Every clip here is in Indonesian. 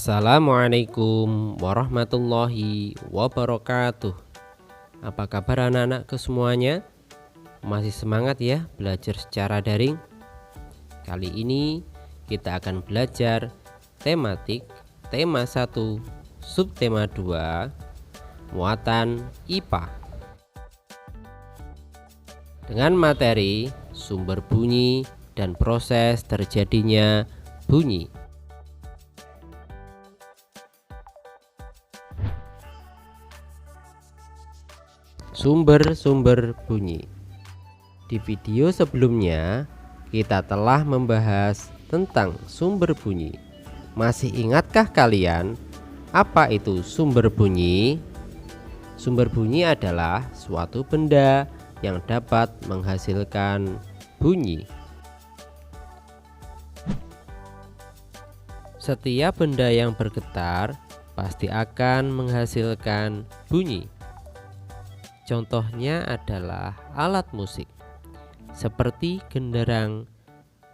Assalamualaikum warahmatullahi wabarakatuh. Apa kabar anak-anakku semuanya? Masih semangat ya belajar secara daring? Kali ini kita akan belajar tematik tema 1, subtema 2, muatan IPA. Dengan materi sumber bunyi dan proses terjadinya bunyi. Sumber-sumber bunyi. Di video sebelumnya kita telah membahas tentang sumber bunyi. Masih ingatkah kalian apa itu sumber bunyi? Sumber bunyi adalah suatu benda yang dapat menghasilkan bunyi. Setiap benda yang bergetar pasti akan menghasilkan bunyi. Contohnya adalah alat musik seperti genderang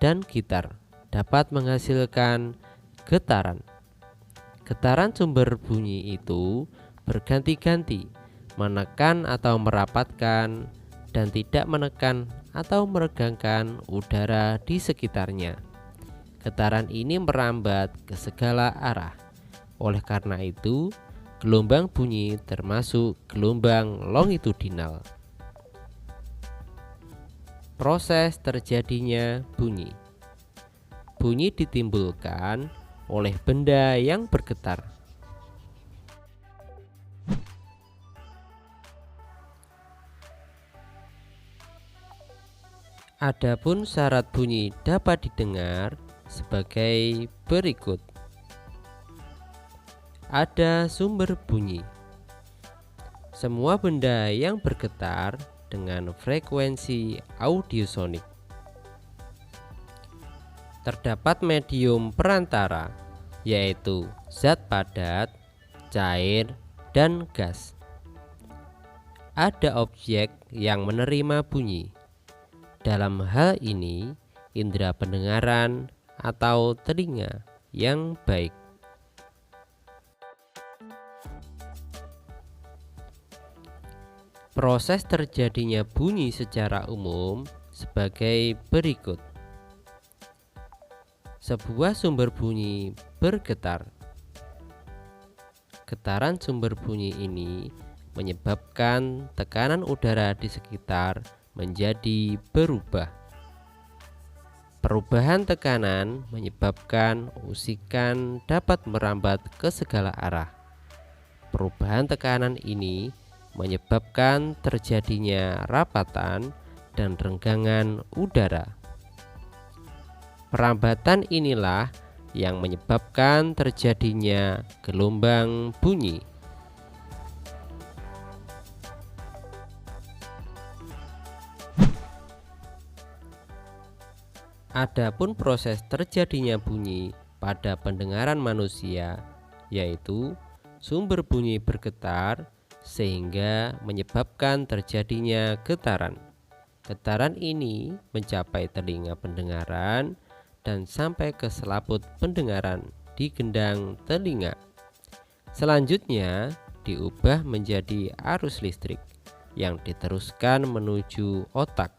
dan gitar dapat menghasilkan getaran. Getaran sumber bunyi itu berganti-ganti menekan atau merapatkan dan tidak menekan atau meregangkan udara di sekitarnya. Getaran ini merambat ke segala arah. Oleh karena itu, gelombang bunyi termasuk gelombang longitudinal. Proses terjadinya bunyi. Bunyi ditimbulkan oleh benda yang bergetar. Adapun syarat bunyi dapat didengar sebagai berikut. Ada sumber bunyi. Semua benda yang bergetar dengan frekuensi audiosonik. Terdapat medium perantara, yaitu zat padat, cair, dan gas. Ada objek yang menerima bunyi. Dalam hal ini, indera pendengaran atau telinga yang baik. Proses terjadinya bunyi secara umum sebagai berikut. Sebuah sumber bunyi bergetar. Getaran sumber bunyi ini menyebabkan tekanan udara di sekitar menjadi berubah. Perubahan tekanan menyebabkan usikan dapat merambat ke segala arah. Perubahan tekanan ini menyebabkan terjadinya rapatan dan renggangan udara. Perambatan inilah yang menyebabkan terjadinya gelombang bunyi. Adapun proses terjadinya bunyi pada pendengaran manusia, yaitu sumber bunyi bergetar sehingga menyebabkan terjadinya getaran. Getaran ini mencapai telinga pendengaran dan sampai ke selaput pendengaran di gendang telinga. Selanjutnya diubah menjadi arus listrik yang diteruskan menuju otak.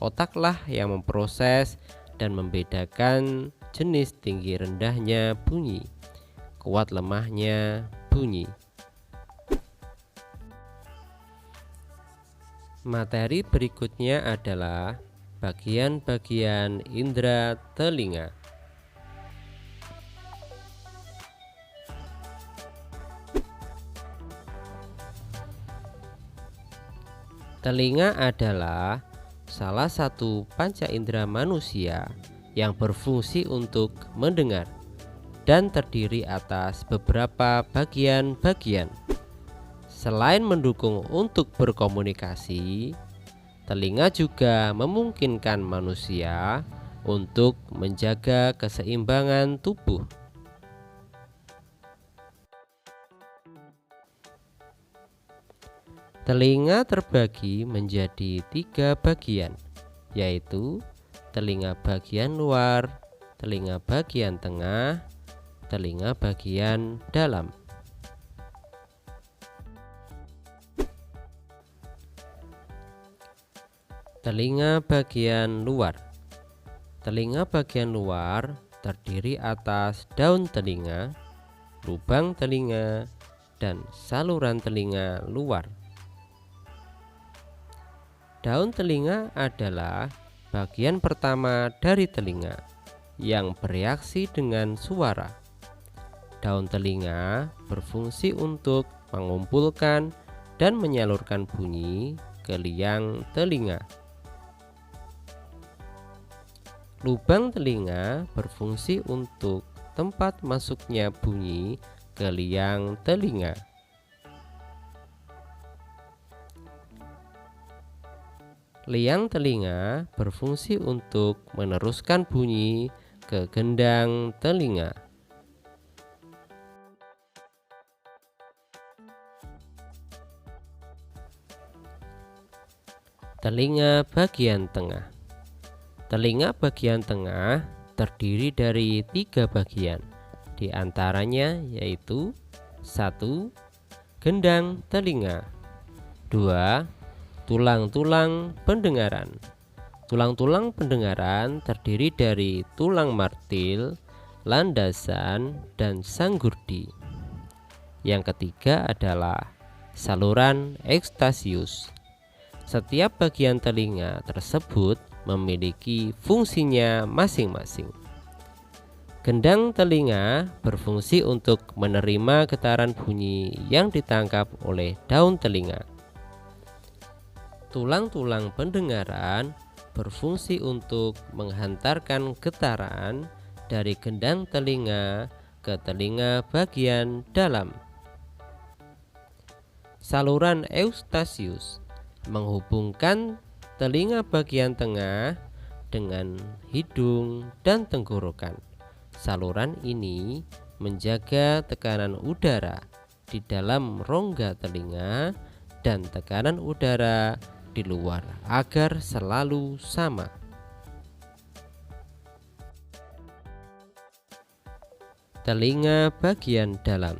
Otaklah yang memproses dan membedakan jenis tinggi rendahnya bunyi, kuat lemahnya bunyi. Materi berikutnya adalah bagian-bagian indera telinga. Telinga adalah salah satu panca indera manusia yang berfungsi untuk mendengar dan terdiri atas beberapa bagian-bagian. Selain mendukung untuk berkomunikasi, telinga juga memungkinkan manusia untuk menjaga keseimbangan tubuh. Telinga terbagi menjadi 3 bagian, yaitu telinga bagian luar, telinga bagian tengah, telinga bagian dalam. Telinga bagian luar. Telinga bagian luar terdiri atas daun telinga, lubang telinga, dan saluran telinga luar. Daun telinga adalah bagian pertama dari telinga yang bereaksi dengan suara. Daun telinga berfungsi untuk mengumpulkan dan menyalurkan bunyi ke liang telinga. Lubang telinga berfungsi untuk tempat masuknya bunyi ke liang telinga. Liang telinga berfungsi untuk meneruskan bunyi ke gendang telinga. Telinga bagian tengah. Telinga bagian tengah terdiri dari 3 bagian, di antaranya yaitu 1. Gendang telinga. 2. Tulang-tulang pendengaran. Tulang-tulang pendengaran terdiri dari tulang martil, landasan, dan sanggurdi. Yang ketiga adalah saluran ekstasius. Setiap bagian telinga tersebut memiliki fungsinya masing-masing. Gendang telinga berfungsi untuk menerima getaran bunyi yang ditangkap oleh daun telinga. Tulang-tulang pendengaran berfungsi untuk menghantarkan getaran dari gendang telinga ke telinga bagian dalam. Saluran eustasius menghubungkan telinga bagian tengah dengan hidung dan tenggorokan. Saluran ini menjaga tekanan udara di dalam rongga telinga dan tekanan udara di luar agar selalu sama. Telinga bagian dalam.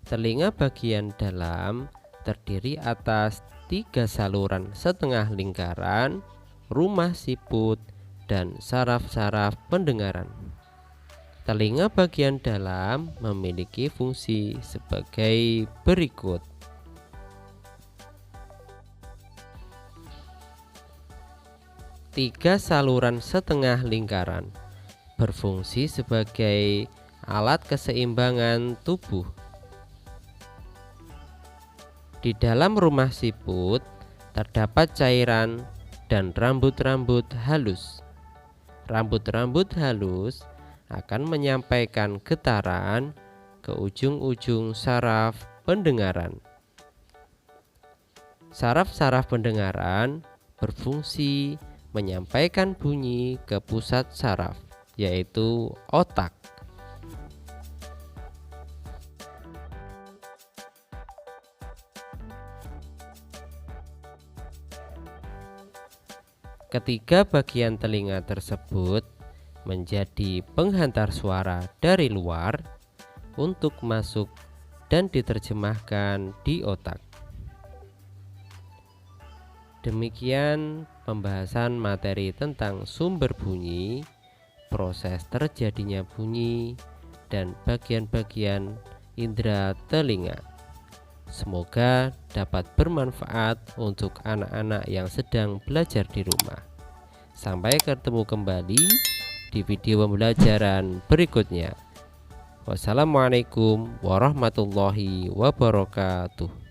Telinga bagian dalam terdiri atas 3 saluran setengah lingkaran, rumah siput, dan saraf-saraf pendengaran. Telinga bagian dalam memiliki fungsi sebagai berikut. Tiga saluran setengah lingkaran berfungsi sebagai alat keseimbangan tubuh. Di dalam rumah siput terdapat cairan dan rambut-rambut halus. Rambut-rambut halus akan menyampaikan getaran ke ujung-ujung saraf pendengaran. Saraf-saraf pendengaran berfungsi menyampaikan bunyi ke pusat saraf, yaitu otak. Ketiga bagian telinga tersebut menjadi penghantar suara dari luar untuk masuk dan diterjemahkan di otak. Demikian pembahasan materi tentang sumber bunyi, proses terjadinya bunyi, dan bagian-bagian indera telinga. Semoga dapat bermanfaat untuk anak-anak yang sedang belajar di rumah. Sampai ketemu kembali di video pembelajaran berikutnya. Wassalamualaikum warahmatullahi wabarakatuh.